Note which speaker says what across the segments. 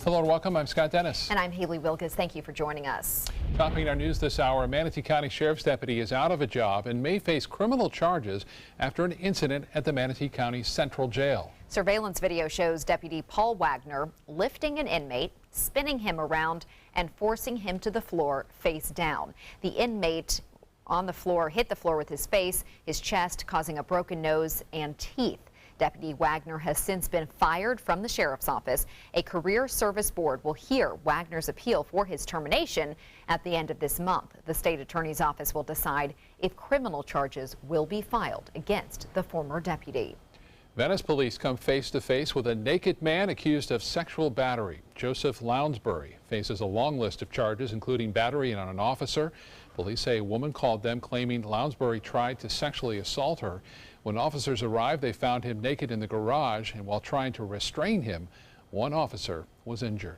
Speaker 1: Hello and welcome. I'm Scott Dennis.
Speaker 2: And I'm Haley Wilkes. Thank you for joining us.
Speaker 1: Topping our news this hour, a Manatee County Sheriff's deputy is out of a job and may face criminal charges after an incident at the Manatee County Central Jail.
Speaker 2: Surveillance video shows Deputy Paul Wagner lifting an inmate, spinning him around, and forcing him to the floor face down. The inmate on the floor hit the floor with his face, his chest, causing a broken nose and teeth. Deputy Wagner has since been fired from the sheriff's office. A career service board will hear Wagner's appeal for his termination at the end of this month. The state attorney's office will decide if criminal charges will be filed against the former deputy.
Speaker 1: Venice police come face to face with a naked man accused of sexual battery. Joseph Lounsbury faces a long list of charges, including battery on an officer. Police say a woman called them claiming Lounsbury tried to sexually assault her. When officers arrived, they found him naked in the garage, and while trying to restrain him, one officer was injured.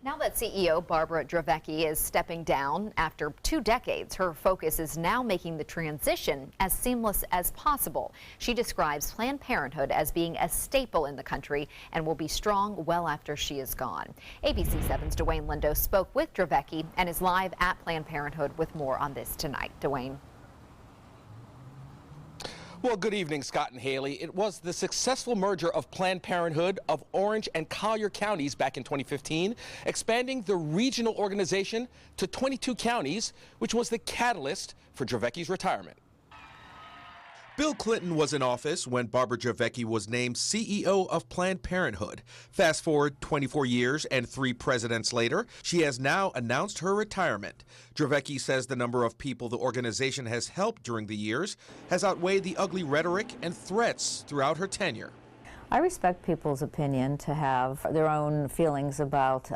Speaker 2: Now that CEO Barbara Dravecki is stepping down after 2 decades, her focus is now making the transition as seamless as possible. She describes Planned Parenthood as being a staple in the country and will be strong well after she is gone. ABC 7's Dwayne Lindo spoke with Dravecki and is live at Planned Parenthood with more on this tonight. Dwayne.
Speaker 3: Well, good evening, Scott and Haley. It was the successful merger of Planned Parenthood of Orange and Collier counties back in 2015, expanding the regional organization to 22 counties, which was the catalyst for Dravecki's retirement.
Speaker 4: Bill Clinton was in office when Barbara Dravecki was named CEO of Planned Parenthood. Fast forward 24 years and 3 presidents later, she has now announced her retirement. Dravecki says the number of people the organization has helped during the years has outweighed the ugly rhetoric and threats throughout her tenure.
Speaker 5: I respect people's opinion to have their own feelings about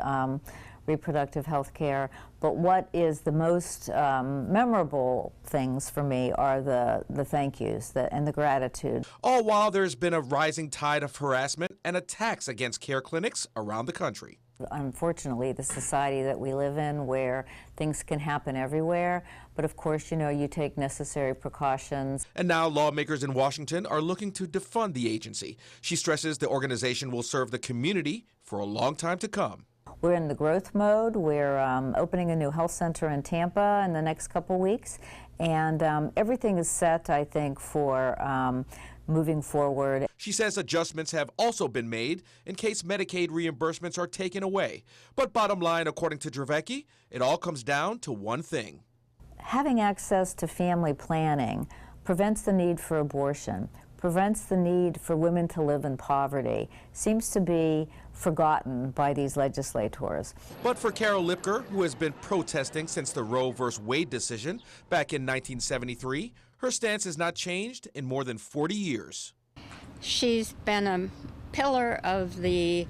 Speaker 5: reproductive health care, but what is the most memorable things for me are the thank yous and the gratitude.
Speaker 4: All while there's been a rising tide of harassment and attacks against care clinics around the country.
Speaker 5: Unfortunately, the society that we live in where things can happen everywhere, but of course, you know, you take necessary precautions.
Speaker 4: And now lawmakers in Washington are looking to defund the agency. She stresses the organization will serve the community for a long time to come.
Speaker 5: We're in the growth mode. We're opening a new health center in Tampa in the next couple weeks, and everything is set, I think, for moving forward.
Speaker 4: She says adjustments have also been made in case Medicaid reimbursements are taken away. But bottom line, according to Dravecki, it all comes down to one thing.
Speaker 5: Having access to family planning prevents the need for abortion, prevents the need for women to live in poverty, seems to be forgotten by these legislators.
Speaker 4: But for Carol Lipker, who has been protesting since the Roe v. Wade decision back in 1973, her stance has not changed in more than 40 years.
Speaker 6: She's been a pillar of the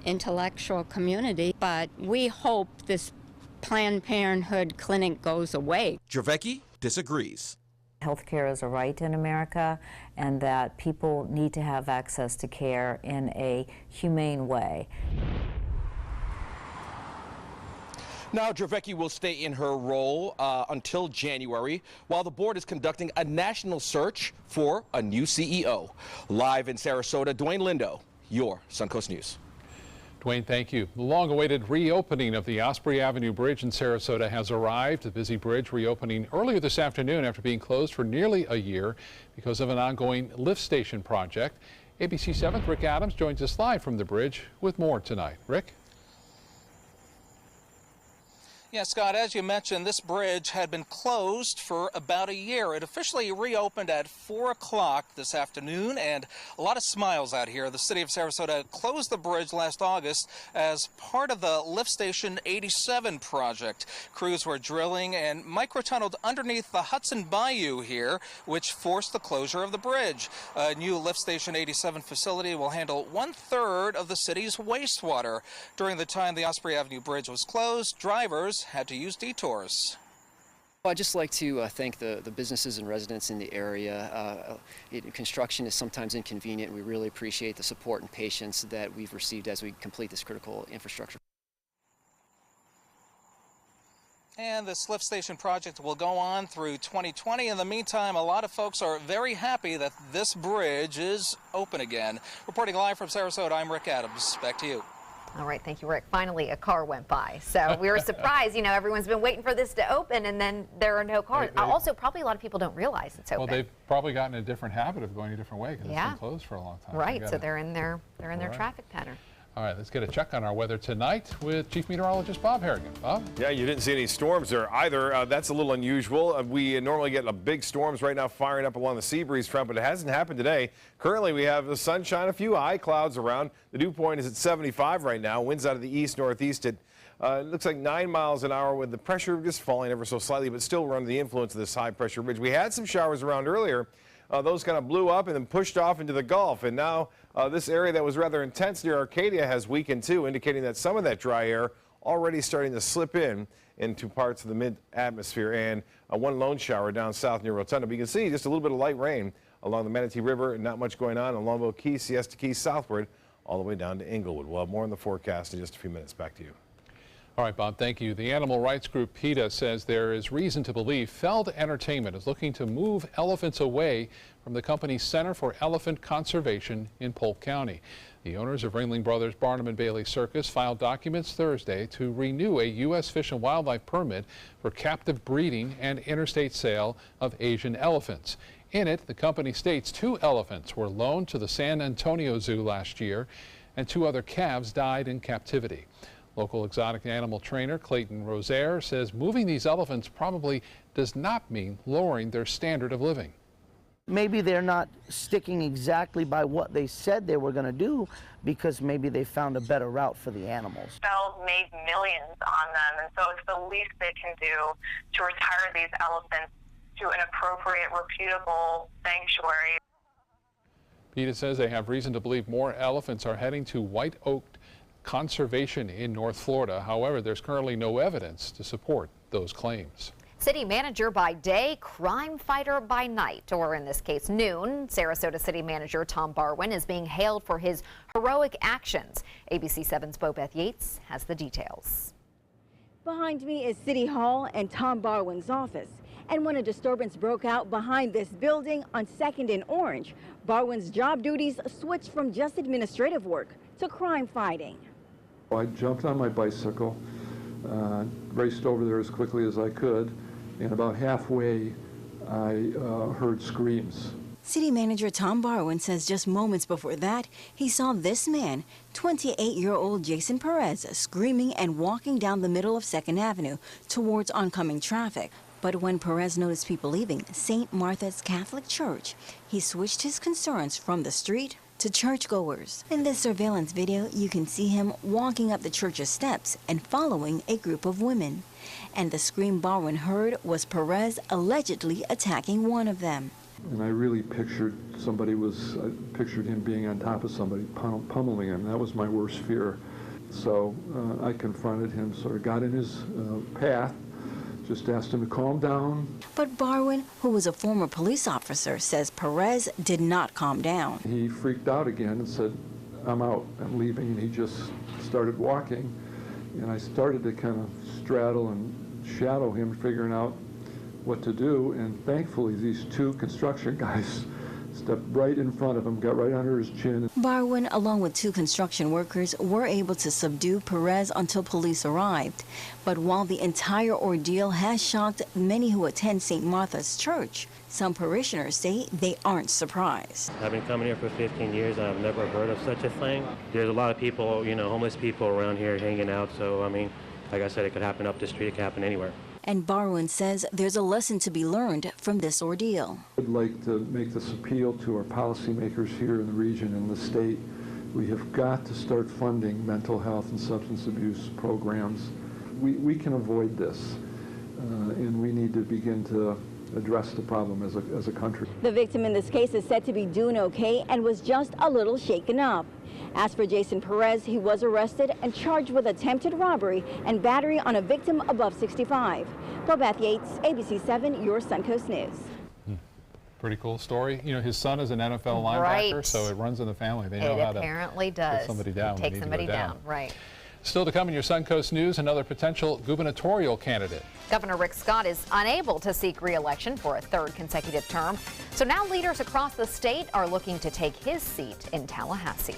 Speaker 6: intellectual community, but we hope this Planned Parenthood clinic goes away.
Speaker 4: Dravecki disagrees.
Speaker 5: Healthcare is a right in America, and that people need to have access to care in a humane way.
Speaker 3: Now, Dravecki will stay in her role until January, while the board is conducting a national search for a new CEO. Live in Sarasota, Dwayne Lindo, your Suncoast News.
Speaker 1: Dwayne, thank you. The long-awaited reopening of the Osprey Avenue Bridge in Sarasota has arrived. The busy bridge reopening earlier this afternoon after being closed for nearly a year because of an ongoing lift station project. ABC 7's Rick Adams joins us live from the bridge with more tonight. Rick?
Speaker 7: Yeah, Scott, as you mentioned, this bridge had been closed for about a year. It officially reopened at 4 o'clock this afternoon, and a lot of smiles out here. The city of Sarasota closed the bridge last August as part of the Lift Station 87 project. Crews were drilling and microtunneled underneath the Hudson Bayou here, which forced the closure of the bridge. A new Lift Station 87 facility will handle 1/3 of the city's wastewater. During the time the Osprey Avenue Bridge was closed, drivers had to use detours.
Speaker 8: Well, I'd just like to thank the businesses and residents in the area. Construction is sometimes inconvenient. We really appreciate the support and patience that we've received as we complete this critical infrastructure.
Speaker 7: And this lift station project will go on through 2020. In the meantime, a lot of folks are very happy that this bridge is open again. Reporting live from Sarasota, I'm Rick Adams. Back to you.
Speaker 2: All right, thank you, Rick. Finally, a car went by. So we were surprised. You know, everyone's been waiting for this to open, and then there are no cars. Also, probably a lot of people don't realize it's open.
Speaker 1: Well, they've probably gotten a different habit of going a different way because it's been closed for a long time.
Speaker 2: Right, so they're in their traffic pattern.
Speaker 1: All right, let's get a check on our weather tonight with Chief Meteorologist Bob Harrigan. Bob?
Speaker 9: Yeah, you didn't see any storms there either. That's a little unusual. We normally get big storms right now firing up along the sea breeze front, but it hasn't happened today. Currently, we have the sunshine, a few high clouds around. The dew point is at 75 right now. Winds out of the east-northeast at it looks like 9 miles an hour with the pressure just falling ever so slightly, but still we're under the influence of this high-pressure ridge. We had some showers around earlier. Those kind of blew up and then pushed off into the Gulf. And now this area that was rather intense near Arcadia has weakened too, indicating that some of that dry air already starting to slip into parts of the mid-atmosphere. And one lone shower down south near Rotunda. But you can see just a little bit of light rain along the Manatee River and not much going on Longboat Key, Siesta Key southward, all the way down to Inglewood. We'll have more on the forecast in just a few minutes. Back to you.
Speaker 1: All right, Bob, thank you. The animal rights group PETA says there is reason to believe Feld Entertainment is looking to move elephants away from the company's Center for Elephant Conservation in Polk County. The owners of Ringling Brothers Barnum and Bailey Circus filed documents Thursday to renew a U.S. Fish and Wildlife permit for captive breeding and interstate sale of Asian elephants. In it, the company states 2 elephants were loaned to the San Antonio Zoo last year, and 2 other calves died in captivity. Local exotic animal trainer Clayton Rosaire says moving these elephants probably does not mean lowering their standard of living.
Speaker 10: Maybe they're not sticking exactly by what they said they were going to do because maybe they found a better route for the animals.
Speaker 11: Feld made millions on them, and so it's the least they can do to retire these elephants to an appropriate, reputable sanctuary.
Speaker 1: PETA says they have reason to believe more elephants are heading to White Oak Conservation in North Florida. However, there's currently no evidence to support those claims.
Speaker 2: City manager by day, crime fighter by night, or in this case noon. Sarasota City Manager Tom Barwin is being hailed for his heroic actions. ABC 7's Bo Beth Yates has the details.
Speaker 12: Behind me is City Hall and Tom Barwin's office. And when a disturbance broke out behind this building on 2nd and Orange, Barwin's job duties switched from just administrative work to crime fighting.
Speaker 13: I jumped on my bicycle, raced over there as quickly as I could, and about halfway I heard screams.
Speaker 12: City Manager Tom Barwin says just moments before that, he saw this man, 28-year-old Jason Perez, screaming and walking down the middle of 2nd Avenue towards oncoming traffic. But when Perez noticed people leaving St. Martha's Catholic Church, he switched his concerns from the street to churchgoers. In this surveillance video, you can see him walking up the church's steps and following a group of women. And the scream Barwin heard was Perez allegedly attacking one of them.
Speaker 13: And I really pictured I pictured him being on top of somebody, pummeling him. That was my worst fear. So I confronted him, sort of got in his path, just asked him to calm down.
Speaker 12: But Barwin, who was a former police officer, says Perez did not calm down.
Speaker 13: He freaked out again and said, "I'm out, I'm leaving," and he just started walking. And I started to kind of straddle and shadow him, figuring out what to do. And thankfully, these 2 construction guys stepped right in front of him, got right under his chin.
Speaker 12: Barwin, along with 2 construction workers, were able to subdue Perez until police arrived. But while the entire ordeal has shocked many who attend St. Martha's Church, some parishioners say they aren't surprised.
Speaker 14: I've been coming here for 15 years and I've never heard of such a thing. There's a lot of people, homeless people around here hanging out. So, I mean, like I said, it could happen up the street, it could happen anywhere.
Speaker 12: And Barwin says there's a lesson to be learned from this ordeal.
Speaker 13: I'd like to make this appeal to our policymakers here in the region and the state. We have got to start funding mental health and substance abuse programs. We can avoid this, and we need to begin to address the problem as a country.
Speaker 12: The victim in this case is said to be doing okay and was just a little shaken up. As for Jason Perez, he was arrested and charged with attempted robbery and battery on a victim above 65. Bo Beth Yates, ABC 7, your Suncoast News.
Speaker 1: Pretty cool story. His son is an NFL linebacker, so it runs in the family. They know how to
Speaker 2: apparently does.
Speaker 1: Put somebody down.
Speaker 2: Take somebody down, right.
Speaker 1: Still to come in your Suncoast News, another potential gubernatorial candidate.
Speaker 2: Governor Rick Scott is unable to seek re-election for a 3rd consecutive term. So now leaders across the state are looking to take his seat in Tallahassee.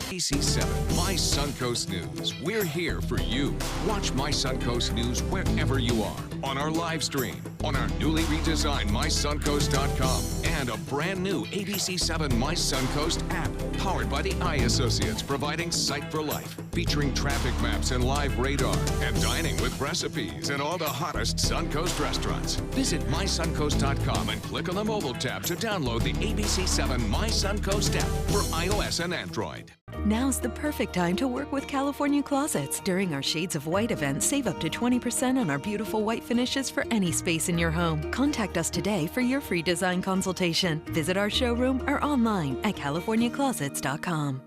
Speaker 15: ABC7, My Suncoast News. We're here for you. Watch My Suncoast News wherever you are. On our live stream, on our newly redesigned MySuncoast.com, and a brand new ABC7 My Suncoast app, powered by the Eye Associates, providing sight for life, featuring traffic maps and live radar, and dining with recipes in all the hottest Suncoast restaurants. Visit MySuncoast.com and click on the mobile tab to download the ABC7 My Suncoast app for iOS and Android.
Speaker 16: Now's the perfect time to work with California Closets. During our Shades of White event, save up to 20% on our beautiful white finishes for any space in your home. Contact us today for your free design consultation. Visit our showroom or online at CaliforniaClosets.com.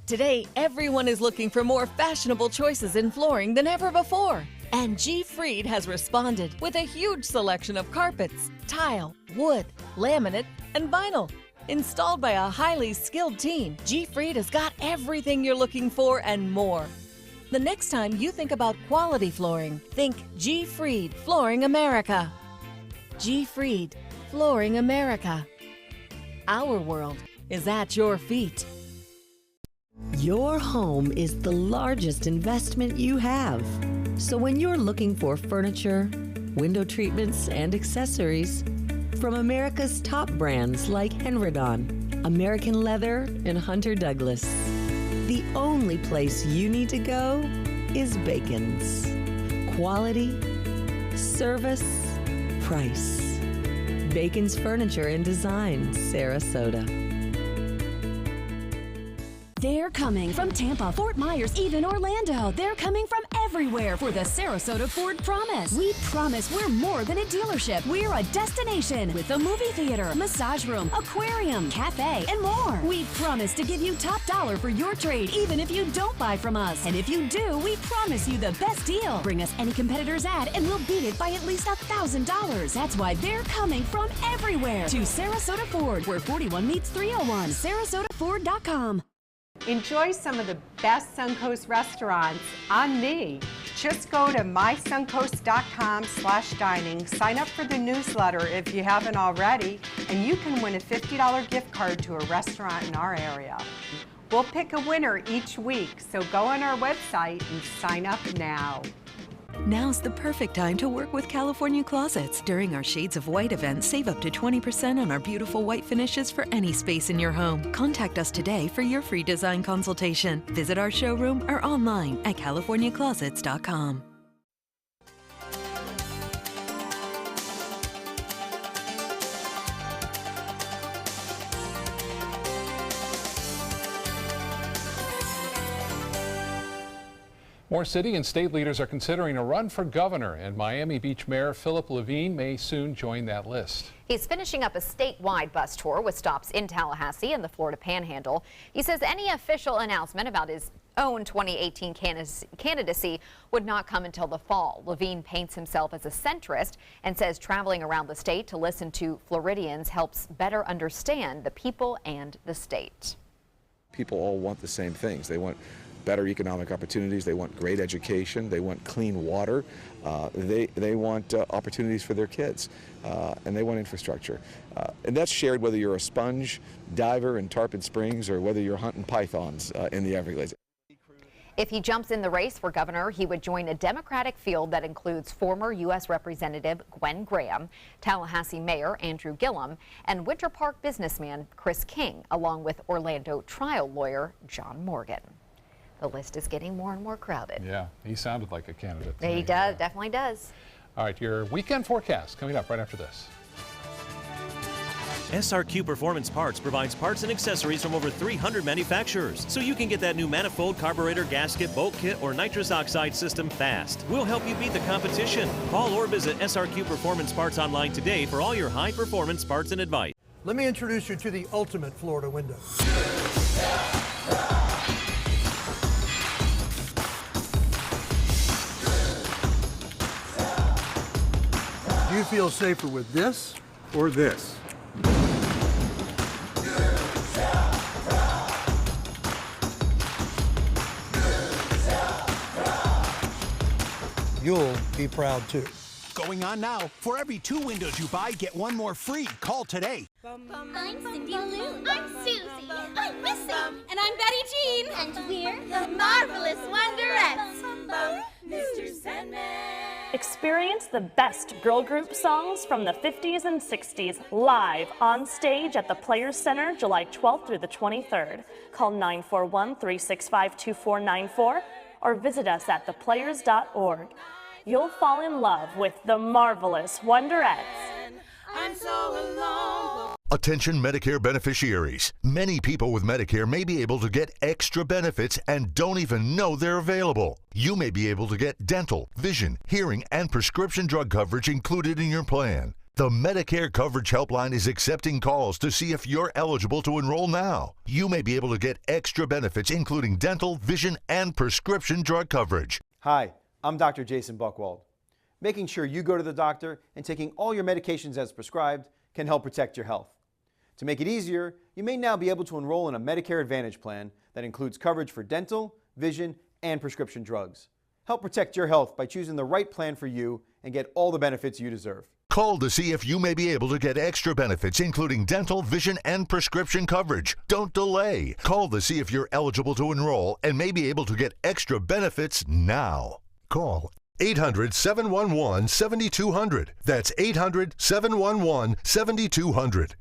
Speaker 17: Today, everyone is looking for more fashionable choices in flooring than ever before. And G. Fried has responded with a huge selection of carpets, tile, wood, laminate, and vinyl. Installed by a highly skilled team, G. Fried has got everything you're looking for and more. The next time you think about quality flooring, think G. Fried Flooring America. G. Fried Flooring America. Our world is at your feet.
Speaker 18: Your home is the largest investment you have. So when you're looking for furniture, window treatments, and accessories, from America's top brands like Henredon, American Leather, and Hunter Douglas, the only place you need to go is Bacon's. Quality, service, price. Bacon's Furniture and Design, Sarasota.
Speaker 19: They're coming from Tampa, Fort Myers, even Orlando. They're coming from everywhere for the Sarasota Ford Promise. We promise we're more than a dealership. We're a destination with a movie theater, massage room, aquarium, cafe, and more. We promise to give you top dollar for your trade, even if you don't buy from us. And if you do, we promise you the best deal. Bring us any competitor's ad and we'll beat it by at least $1,000. That's why they're coming from everywhere to Sarasota Ford, where 41 meets 301. SarasotaFord.com.
Speaker 20: Enjoy some of the best Suncoast restaurants on me. Just go to mysuncoast.com/dining, sign up for the newsletter if you haven't already, and you can win a $50 gift card to a restaurant in our area. We'll pick a winner each week, so go on our website and sign up now.
Speaker 16: Now's the perfect time to work with California Closets. During our Shades of White event, save up to 20% on our beautiful white finishes for any space in your home. Contact us today for your free design consultation. Visit our showroom or online at CaliforniaClosets.com.
Speaker 1: More city and state leaders are considering a run for governor, and Miami Beach Mayor Philip Levine may soon join that list.
Speaker 2: He's finishing up a statewide bus tour with stops in Tallahassee and the Florida Panhandle. He says any official announcement about his own 2018 candidacy would not come until the fall. Levine paints himself as a centrist and says traveling around the state to listen to Floridians helps better understand the people and the state.
Speaker 21: People all want the same things. They want better economic opportunities, they want great education, they want clean water, they want opportunities for their kids, and they want infrastructure. And that's shared whether you're a sponge diver in Tarpon Springs or whether you're hunting pythons in the Everglades.
Speaker 2: If he jumps in the race for governor, he would join a Democratic field that includes former U.S. Representative Gwen Graham, Tallahassee Mayor Andrew Gillum, and Winter Park businessman Chris King, along with Orlando trial lawyer John Morgan. The list is getting more and more crowded.
Speaker 1: Yeah, he sounded like a candidate.
Speaker 2: He does, definitely does.
Speaker 1: All right, your weekend forecast coming up right after this.
Speaker 22: SRQ Performance Parts provides parts and accessories from over 300 manufacturers, so you can get that new manifold, carburetor, gasket, bolt kit, or nitrous oxide system fast. We'll help you beat the competition. Call or visit SRQ Performance Parts online today for all your high-performance parts and advice.
Speaker 23: Let me introduce you to the ultimate Florida window. Do you feel safer with this or this? You'll be proud too.
Speaker 4: going on now. For every 2 windows you buy, get 1 more free. Call today.
Speaker 5: I'm Cindy Lou. I'm Susie. I'm Missy. And I'm Betty Jean. And we're the Marvelous Wonderettes. Mr. Sandman.
Speaker 6: Experience the best girl group songs from the 50s and 60s live on stage at the Players Center July 12th through the 23rd. Call 941-365-2494 or visit us at theplayers.org. You'll fall in love with the Marvelous Wonderettes.
Speaker 5: I'm so alone.
Speaker 24: Attention Medicare beneficiaries. Many people with Medicare may be able to get extra benefits and don't even know they're available. You may be able to get dental, vision, hearing, and prescription drug coverage included in your plan. The Medicare Coverage Helpline is accepting calls to see if you're eligible to enroll now. You may be able to get extra benefits including dental, vision, and prescription drug coverage.
Speaker 25: Hi, I'm Dr. Jason Buchwald. Making sure you go to the doctor and taking all your medications as prescribed can help protect your health. To make it easier, you may now be able to enroll in a Medicare Advantage plan that includes coverage for dental, vision, and prescription drugs. Help protect your health by choosing the right plan for you and get all the benefits you deserve.
Speaker 24: Call to see if you may be able to get extra benefits including dental, vision, and prescription coverage. Don't delay. Call to see if you're eligible to enroll and may be able to get extra benefits now. Call 800-711-7200. That's 800-711-7200.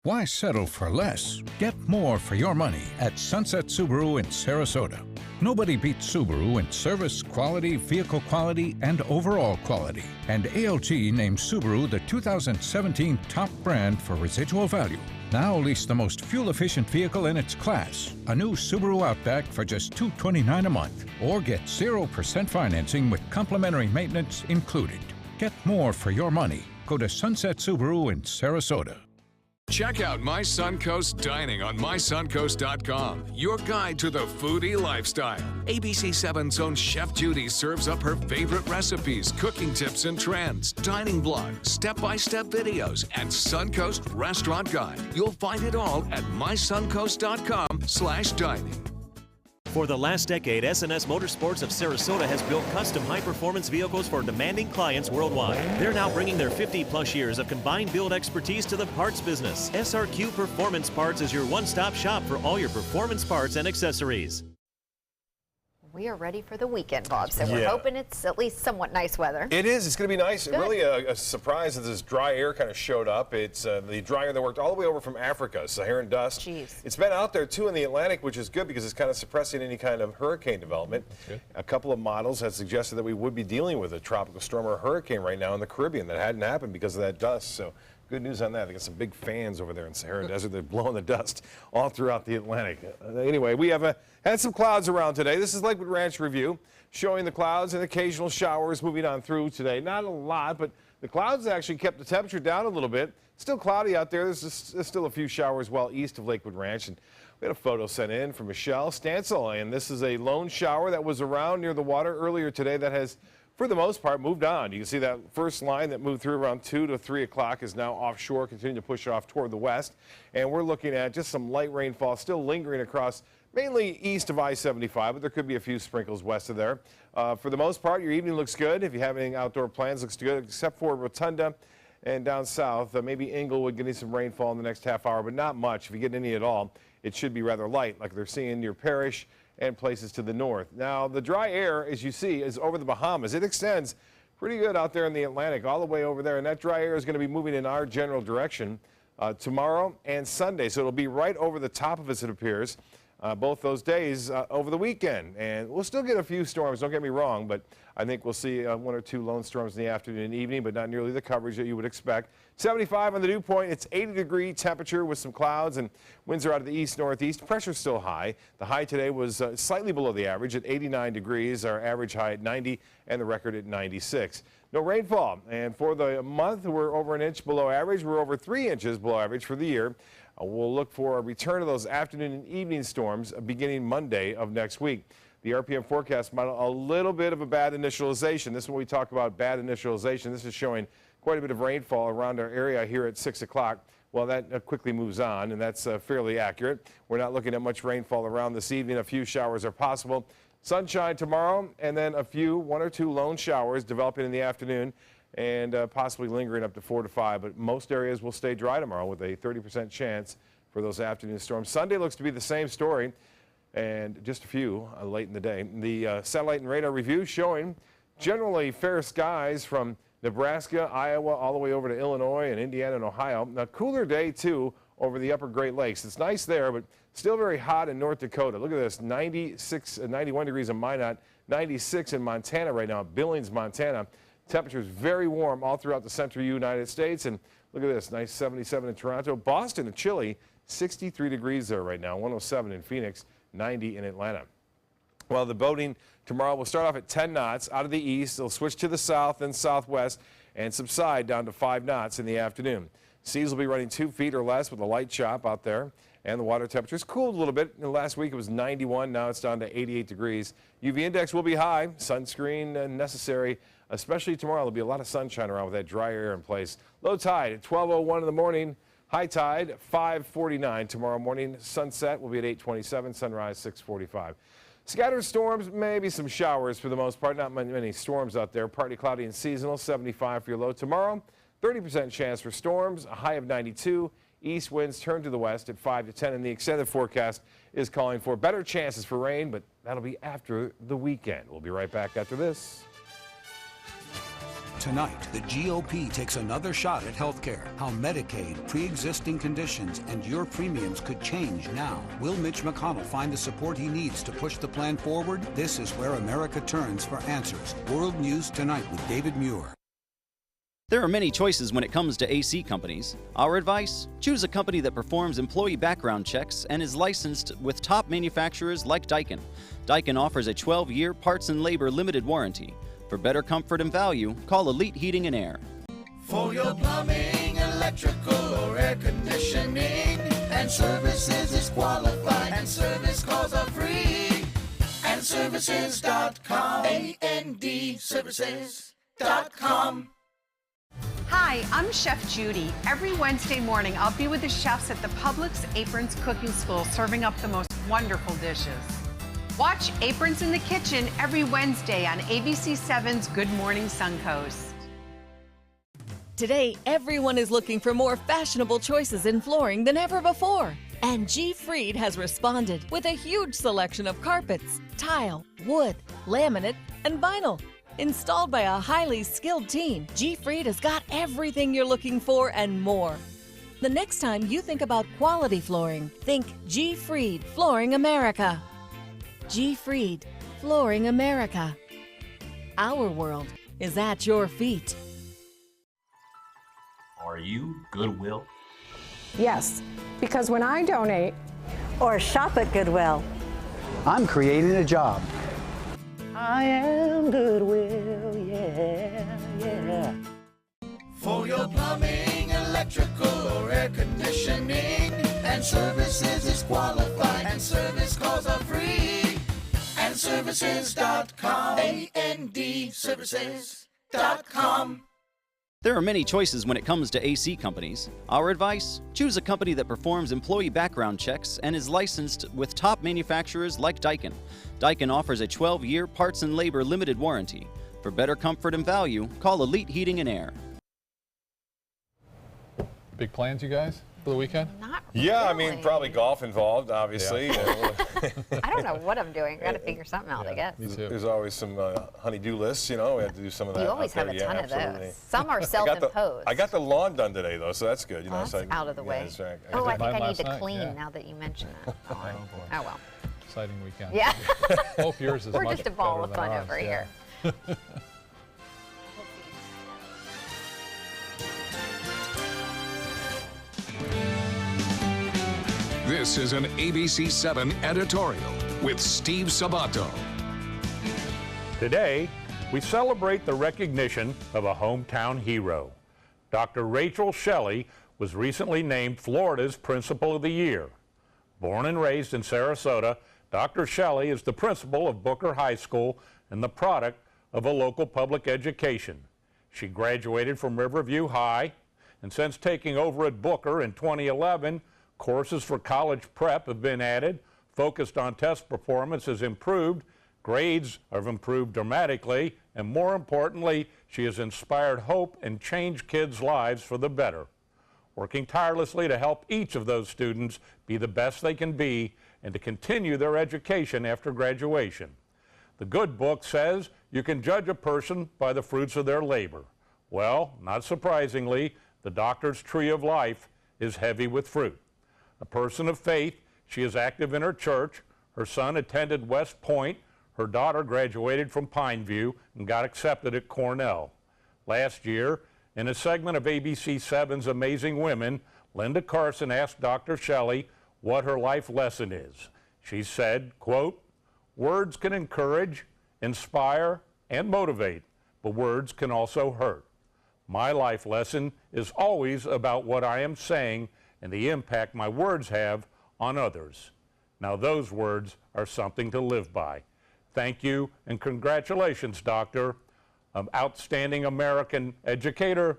Speaker 26: Why settle for less? Get more for your money at Sunset Subaru in Sarasota. Nobody beats Subaru in service, quality, vehicle quality, and overall quality. And ALG named Subaru the 2017 top brand for residual value. Now lease the most fuel-efficient vehicle in its class, a new Subaru Outback for just $229 a month. Or get 0% financing with complimentary maintenance included. Get more for your money. Go to Sunset Subaru in Sarasota.
Speaker 15: Check out My Suncoast Dining on mysuncoast.com, your guide to the foodie lifestyle. ABC7's own Chef Judy serves up her favorite recipes, cooking tips and trends, dining blogs, step-by-step videos, and Suncoast Restaurant Guide. You'll find it all at mysuncoast.com/dining.
Speaker 22: For the last decade, S&S Motorsports of Sarasota has built custom high-performance vehicles for demanding clients worldwide. They're now bringing their 50-plus years of combined build expertise to the parts business. SRQ Performance Parts is your one-stop shop for all your performance parts and accessories.
Speaker 2: We are ready for the weekend, Bob, so we're hoping it's at least somewhat nice weather.
Speaker 9: It is. It's going to be nice.
Speaker 2: Good.
Speaker 9: Really a surprise that this dry air kind of showed up. It's the dry air that worked all the way over from Africa, Saharan dust.
Speaker 2: Jeez.
Speaker 9: It's been out there, too, in the Atlantic, which is good because it's kind of suppressing any kind of hurricane development. A couple of models had suggested that we would be dealing with a tropical storm or a hurricane right now in the Caribbean. That hadn't happened because of that dust. So good news on that. They got some big fans over there in Sahara Desert. They're blowing the dust all throughout the Atlantic. Anyway, we have had some clouds around today. This is Lakewood Ranch Review, showing the clouds and occasional showers moving on through today. Not a lot, but the clouds actually kept the temperature down a little bit. Still cloudy out there. There's still a few showers well east of Lakewood Ranch. And we had a photo sent in from Michelle Stansel, and this is a lone shower that was around near the water earlier today that has, for the most part, moved on. You can see that first line that moved through around 2 to 3 o'clock is now offshore, continuing to push off toward the west. And we're looking at just some light rainfall still lingering across mainly east of I-75, but there could be a few sprinkles west of there. For the most part, your evening looks good. If you have any outdoor plans, looks good, except for Rotunda and down south. Maybe Inglewood getting some rainfall in the next half hour, but not much. If you get any at all, it should be rather light, like they're seeing near Parrish and places to the north. Now, the dry air, as you see, is over the Bahamas. It extends pretty good out there in the Atlantic, all the way over there, and that dry air is going to be moving in our general direction tomorrow and Sunday, so it'll be right over the top of us, it appears, both those days over the weekend. And we'll still get a few storms, don't get me wrong, but I think we'll see 1 or 2 lone storms in the afternoon and evening, but not nearly the coverage that you would expect. 75 on the dew point. It's 80-degree temperature with some clouds, and winds are out of the east-northeast. Pressure's still high. The high today was slightly below the average at 89 degrees, our average high at 90, and the record at 96. No rainfall, and for the month, we're over an inch below average. We're over 3 inches below average for the year. We'll look for a return of those afternoon and evening storms beginning Monday of next week. The RPM forecast model, a little bit of a bad initialization. This is when we talk about bad initialization. This is showing quite a bit of rainfall around our area here at 6 o'clock. Well, that quickly moves on, and that's fairly accurate. We're not looking at much rainfall around this evening. A few showers are possible. Sunshine tomorrow, and then 1 or 2 lone showers developing in the afternoon. and possibly lingering up to 4 to 5. But most areas will stay dry tomorrow with a 30% chance for those afternoon storms. Sunday looks to be the same story, and just a few late in the day. The satellite and radar review showing generally fair skies from Nebraska, Iowa, all the way over to Illinois and Indiana and Ohio. A cooler day, too, over the upper Great Lakes. It's nice there, but still very hot in North Dakota. Look at this, 91 degrees in Minot, 96 in Montana right now, Billings, Montana. Temperatures very warm all throughout the central United States. And look at this, nice 77 in Toronto. Boston and chilly, 63 degrees there right now, 107 in Phoenix, 90 in Atlanta. Well, the boating tomorrow will start off at 10 knots out of the east. It'll switch to the south and southwest and subside down to 5 knots in the afternoon. Seas will be running 2 feet or less with a light chop out there. And the water temperature's cooled a little bit. Last week it was 91. Now it's down to 88 degrees. UV index will be high. Sunscreen necessary, especially tomorrow. There'll be a lot of sunshine around with that dry air in place. Low tide at 12:01 in the morning. High tide 5:49 tomorrow morning. Sunset will be at 8:27. Sunrise 6:45. Scattered storms, maybe some showers for the most part. Not many storms out there. Partly cloudy and seasonal. 75 for your low tomorrow. 30% chance for storms. A high of 92. East winds turn to the west at 5 to 10. And the extended forecast is calling for better chances for rain, but that'll be after the weekend. We'll be right back after this.
Speaker 4: Tonight, the GOP takes another shot at healthcare. How Medicaid, pre-existing conditions, and your premiums could change now. Will Mitch McConnell find the support he needs to push the plan forward? This is where America turns for answers. World News Tonight with David Muir.
Speaker 3: There are many choices when it comes to AC companies. Our advice? Choose a company that performs employee background checks and is licensed with top manufacturers like Daikin. Daikin offers a 12-year parts and labor limited warranty. For better comfort and value, call Elite Heating and Air.
Speaker 7: For your plumbing, electrical, or air conditioning, and services is qualified, and service calls are free. And services.com, A-N-D, services.com.
Speaker 20: Hi, I'm Chef Judy. Every Wednesday morning, I'll be with the chefs at the Publix Aprons Cooking School, serving up the most wonderful dishes. Watch Aprons in the Kitchen every Wednesday on ABC7's Good Morning Suncoast.
Speaker 17: Today, everyone is looking for more fashionable choices in flooring than ever before. And G. Fried has responded with a huge selection of carpets, tile, wood, laminate, and vinyl. Installed by a highly skilled team, G. Fried has got everything you're looking for and more. The next time you think about quality flooring, think G. Fried Flooring America. G. Fried Flooring America. Our world is at your feet.
Speaker 8: Are you Goodwill?
Speaker 10: Yes, because when I donate
Speaker 11: or shop at Goodwill,
Speaker 10: I'm creating a job.
Speaker 11: I am Goodwill, yeah.
Speaker 7: For your plumbing, electrical, or air conditioning, and services is qualified, and service calls are free. And services.com, A-N-D, services.com.
Speaker 3: There are many choices when it comes to AC companies. Our advice? Choose a company that performs employee background checks and is licensed with top manufacturers like Daikin. Daikin offers a 12-year parts and labor limited warranty. For better comfort and value, call Elite Heating and Air.
Speaker 1: Big plans, you guys, for the weekend?
Speaker 2: Not
Speaker 9: Yeah, I
Speaker 2: really.
Speaker 9: mean, probably golf involved, obviously.
Speaker 1: Yeah.
Speaker 2: I don't know what I'm doing. I got to figure something out, I guess.
Speaker 9: There's always some honey-do lists, you know. We have to do some of that.
Speaker 2: You always
Speaker 9: out
Speaker 2: have
Speaker 9: there.
Speaker 2: a ton
Speaker 9: Yeah,
Speaker 2: of
Speaker 9: absolutely.
Speaker 2: those. Some are self-imposed.
Speaker 9: I got the lawn done today, though, so that's good. You know,
Speaker 2: That's
Speaker 9: so
Speaker 2: out of the way.
Speaker 9: that's right.
Speaker 2: Oh, I
Speaker 1: did
Speaker 2: think
Speaker 1: mine
Speaker 2: I need to
Speaker 1: last night,
Speaker 2: clean
Speaker 1: yeah.
Speaker 2: now that you mention that. Oh,
Speaker 1: boy.
Speaker 2: oh well.
Speaker 1: Exciting weekend.
Speaker 2: Yeah.
Speaker 1: Hope yours is
Speaker 2: We're
Speaker 1: much
Speaker 2: just a ball
Speaker 1: better
Speaker 2: of
Speaker 1: than
Speaker 2: fun
Speaker 1: ours,
Speaker 2: over
Speaker 1: yeah.
Speaker 2: here.
Speaker 15: This is an ABC7 editorial with Steve Sabato.
Speaker 14: Today, we celebrate the recognition of a hometown hero. Dr. Rachel Shelley was recently named Florida's Principal of the Year. Born and raised in Sarasota, Dr. Shelley is the principal of Booker High School and the product of a local public education. She graduated from Riverview High, and since taking over at Booker in 2011, courses for college prep have been added, focused on test performance has improved, grades have improved dramatically, and more importantly, she has inspired hope and changed kids' lives for the better, working tirelessly to help each of those students be the best they can be and to continue their education after graduation. The good book says you can judge a person by the fruits of their labor. Well, not surprisingly, the doctor's tree of life is heavy with fruit. A person of faith, she is active in her church. Her son attended West Point. Her daughter graduated from Pineview and got accepted at Cornell. Last year, in a segment of ABC7's Amazing Women, Linda Carson asked Dr. Shelley what her life lesson is. She said, quote, "Words can encourage, inspire, and motivate, but words can also hurt. My life lesson is always about what I am saying and the impact my words have on others." Now those words are something to live by. Thank you and congratulations, Doctor. An outstanding American educator,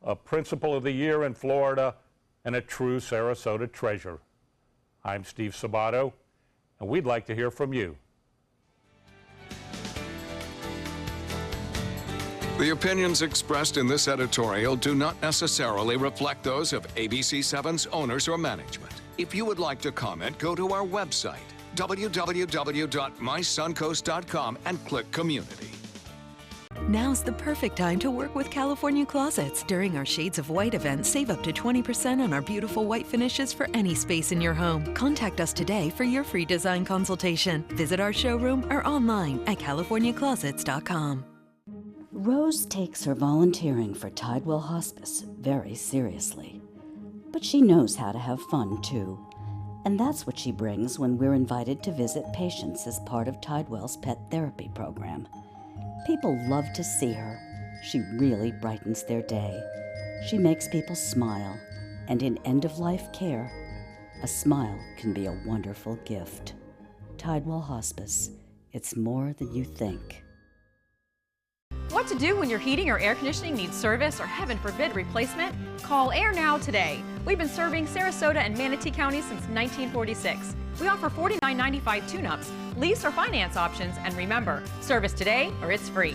Speaker 14: a Principal of the Year in Florida, and a true Sarasota treasure. I'm Steve Sabato, and we'd like to hear from you.
Speaker 15: The opinions expressed in this editorial do not necessarily reflect those of ABC7's owners or management. If you would like to comment, go to our website, www.mysuncoast.com, and click Community.
Speaker 12: Now's the perfect time to work with California Closets. During our Shades of White event, save up to 20% on our beautiful white finishes for any space in your home. Contact us today for your free design consultation. Visit our showroom or online at californiaclosets.com.
Speaker 13: Rose takes her volunteering for Tidewell Hospice very seriously. But she knows how to have fun, too. And that's what she brings when we're invited to visit patients as part of Tidewell's pet therapy program. People love to see her. She really brightens their day. She makes people smile. And in end-of-life care, a smile can be a wonderful gift. Tidewell Hospice. It's more than you think.
Speaker 16: What to do when your heating or air conditioning needs service or, heaven forbid, replacement? Call Air Now today. We've been serving Sarasota and Manatee County since 1946. We offer $49.95 tune-ups, lease or finance options, and remember, service today or it's free.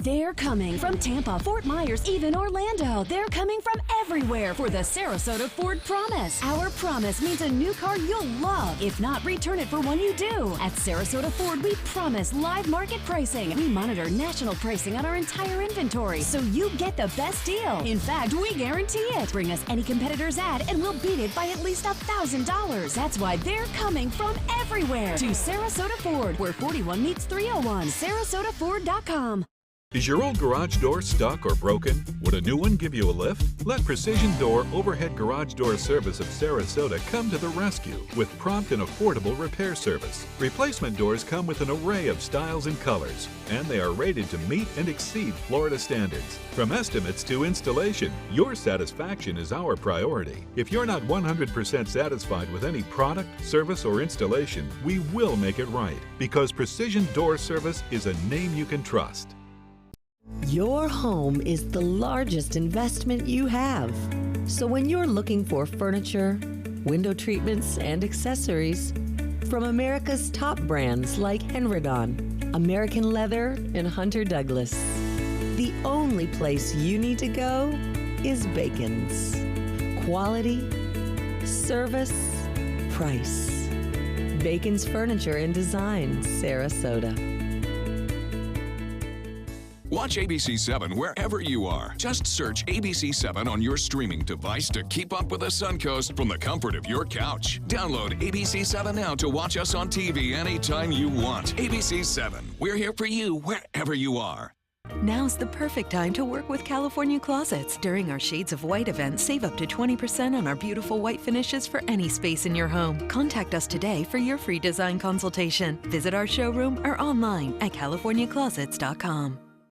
Speaker 18: They're coming from Tampa, Fort Myers, even Orlando. They're coming from everywhere for the Sarasota Ford Promise. Our promise means a new car you'll love. If not, return it for one you do. At Sarasota Ford, we promise live market pricing. We monitor national pricing on our entire inventory, so you get the best deal. In fact, we guarantee it. Bring us any competitor's ad, and we'll beat it by at least $1,000. That's why they're coming from everywhere to Sarasota Ford, where 41 meets 301. SarasotaFord.com.
Speaker 19: Is your old garage door stuck or broken? Would a new one give you a lift? Let Precision Door Overhead Garage Door Service of Sarasota come to the rescue with prompt and affordable repair service. Replacement doors come with an array of styles and colors, and they are rated to meet and exceed Florida standards. From estimates to installation, your satisfaction is our priority. If you're not 100% satisfied with any product, service, or installation, we will make it right, because Precision Door Service is a name you can trust.
Speaker 21: Your home is the largest investment you have. So when you're looking for furniture, window treatments, and accessories from America's top brands like Henredon, American Leather, and Hunter Douglas, the only place you need to go is Bacon's. Quality, service, price. Bacon's Furniture and Design, Sarasota.
Speaker 15: Watch ABC7 wherever you are. Just search ABC7 on your streaming device to keep up with the Suncoast from the comfort of your couch. Download ABC7 now to watch us on TV anytime you want. ABC7, we're here for you wherever you are.
Speaker 12: Now's the perfect time to work with California Closets. During our Shades of White event, save up to 20% on our beautiful white finishes for any space in your home. Contact us today for your free design consultation. Visit our showroom or online at californiaclosets.com.